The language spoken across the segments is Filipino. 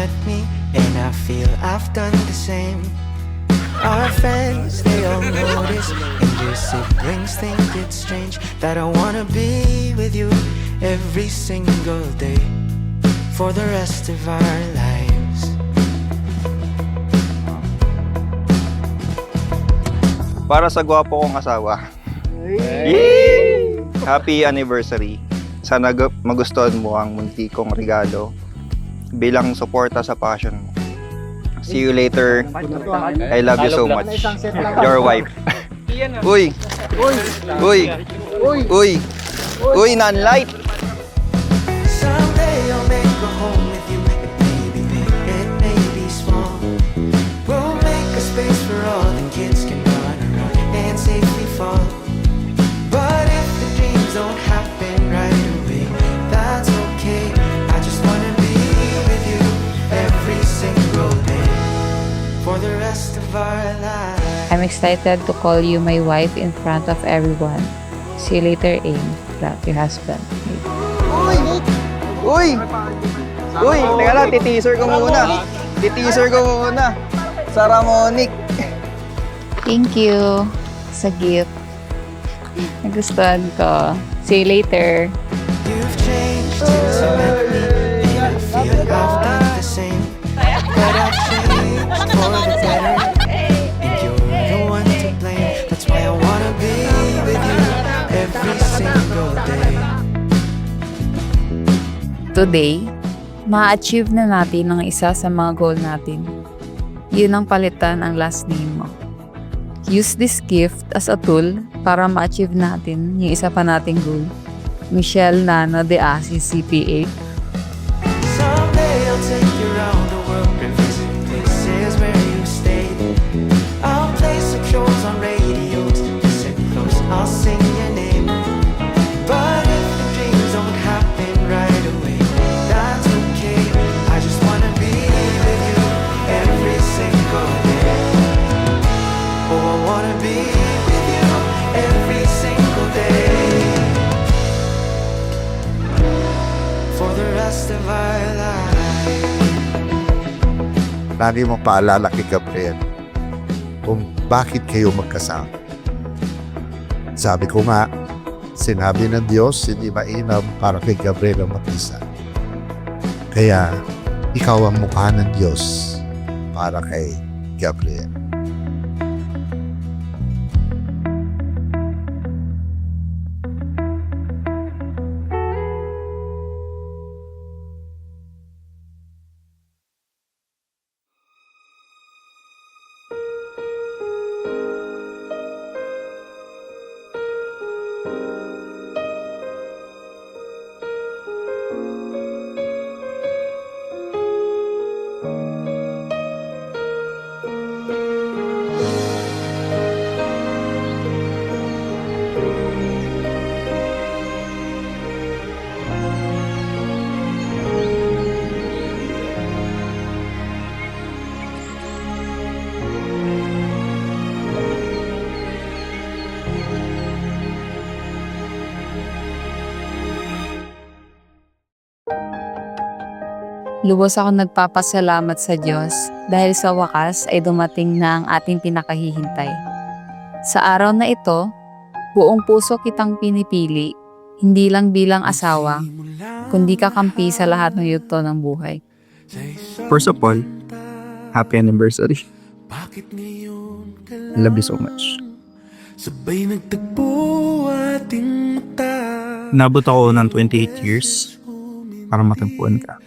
met me, and I feel I've done the same. Our friends, they all notice, and your siblings think it's strange that I wanna be with you every single day for the rest of our lives. Para sa gwapo kong asawa. Yay! Happy anniversary. Sana magustuhan mo ang munti kong regalo bilang suporta sa passion mo. See you later. I love you so much. Your wife. Uy! Uy! Uy! Uy, non-light! Someday I'll make a home with you. It may be big, it may be small. We'll make a space where all the kids can run around and safely fall. But if the dreams don't happen right away, that's okay. I just wanna be with you every single day for the rest of our lives. I'm excited to call you my wife in front of everyone. See you later, Aim. Love, your husband. Uy! Uy! Teka lang, titeaser ko muna. Titeaser ko muna. Sarah Monique. Thank you sa gift. Nagustuhan ko. See you later. You've changed since you met me, and I feel I've done the same. But I've changed for the better, and you're the one to blame. That's why I wanna be with you every single day. Today, ma-achieve na natin ang isa sa mga goal natin. Yun ang palitan ang last name mo. Use this gift as a tool para ma-achieve natin yung isa pa nating goal. Michelle Nano de Asi, CPA. Someday I'll take you around the world and visit places where you stayed. I'll play some shows on radios, listen close, I'll sing your name. But if the dreams don't happen right away, that's okay. I just wanna be with you every single day. Oh, I wanna be with you every single day for the rest of our lives. Lagi mong paalala kay Gabriel kung bakit kayo magkasama. Sabi ko nga, sinabi ng Diyos, hindi mainam para kay Gabriel ang mag-isa. Kaya, ikaw ang mukha ng Diyos para kay Gabriel. Lubos ako nagpapasalamat sa Diyos dahil sa wakas ay dumating na ang ating pinakahihintay. Sa araw na ito, buong puso kitang pinipili, hindi lang bilang asawa, kundi kakampi sa lahat ng yugto ng buhay. First of all, happy anniversary. I love you so much. Sabay nagtagpo ating mata. Nabot ako ng 28 years para matagpuan ka.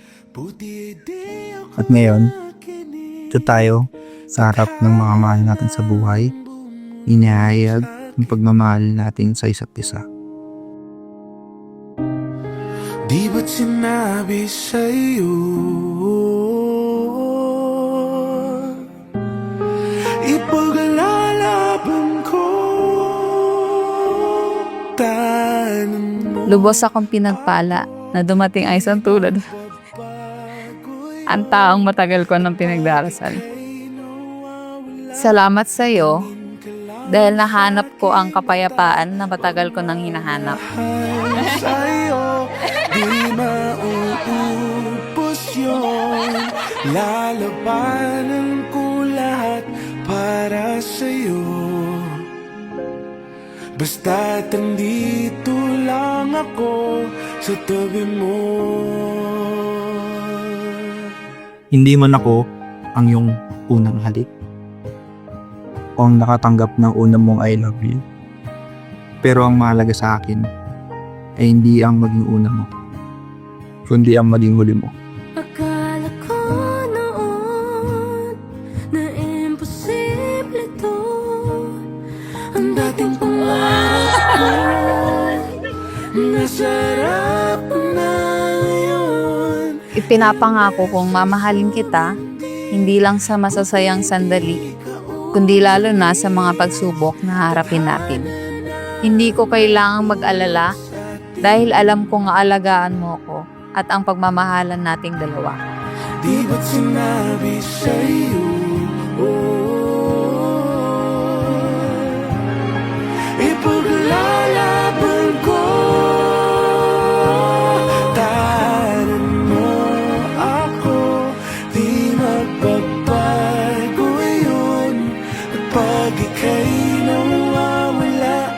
At ngayon, ito tayo sa harap ng mga mahal natin sa buhay. Inihayag ang pagmamahal natin sa isa't isa. Di ba't sinabi sa'yo ipaglalaban ko tanan mo. Lubos akong pinagpala na dumating ay isang tulad. Ang taong matagal ko nang pinagdarasal. Salamat sa iyo dahil nahanap ko ang kapayapaan na matagal ko nang hinahanap. Sa'yo, di mauubos yun. Lalabanan ko lahat para sa'yo. Basta't andito lang ako sa tabi mo. Hindi man ako ang iyong unang halik o ang nakatanggap ng unang mong I love you. Pero ang mahalaga sa akin ay hindi ang maging una mo, kundi ang maging huli mo. Akala ko noon na imposible to. Ang dating pangarap ko nasarap na ngayon. Ipinapangako kong mamahalin kita, hindi lang sa masasayang sandali, kundi lalo na sa mga pagsubok na harapin natin. Hindi ko kailangang mag-alala dahil alam kong aalagaan mo ko at ang pagmamahalan nating dalawa. Di ba't sinabi sa'yo, ipaglalaban ko. Tahanan mo ako, di magbabago yun. At pag ika'y nawawala,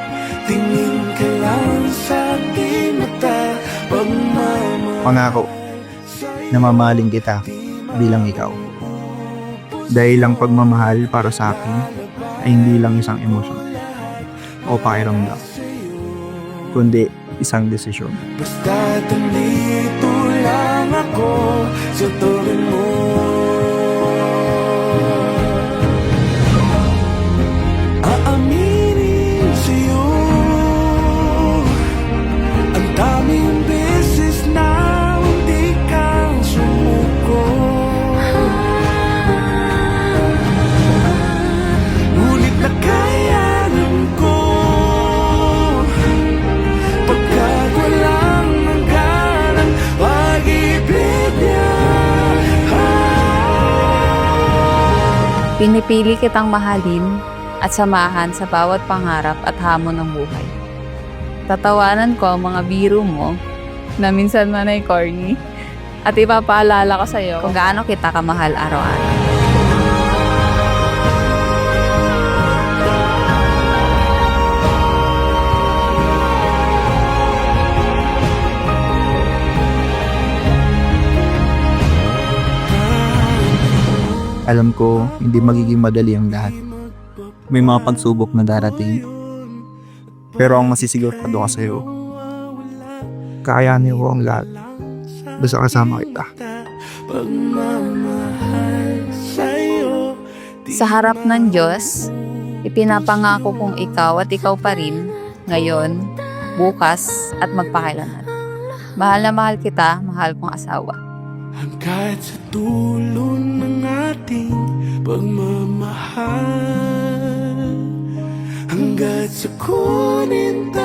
tingin ka lang sa aking mata. Pangako na mamahalin kita bilang ikaw. Dahil ang pagmamahal para sa akin ay hindi lang isang emosyon o pakiramdam, kundi isang desisyon. Basta nandito lang ako sa tabi mo. Aaminin sa'yo ang daming beses na hindi ka sumuko. Ngunit nakayanan ko pagkat walang hanggan ang pag-ibig niya. Pinipili kitang mahalin at samahan sa bawat pangarap at hamon ng buhay. Tatawanan ko ang mga biro mo na minsan man ay corny at ipapaalala ko sa'yo kung gaano kita kamahal araw-araw. Alam ko hindi magiging madali ang lahat. May mga pagsubok na darating. Pero ang masisigurado ka sa'yo, kakayanin ko ang lahat. Basta kasama kita. Pagmamahal sa'yo. Sa harap ng Diyos, ipinapangako kong ikaw at ikaw pa rin, ngayon, bukas, at magpakailanman. Mahal na mahal kita, mahal kong asawa. Hanggat sa dulo ng ating pagmamahal, hanggat sa kunin tayo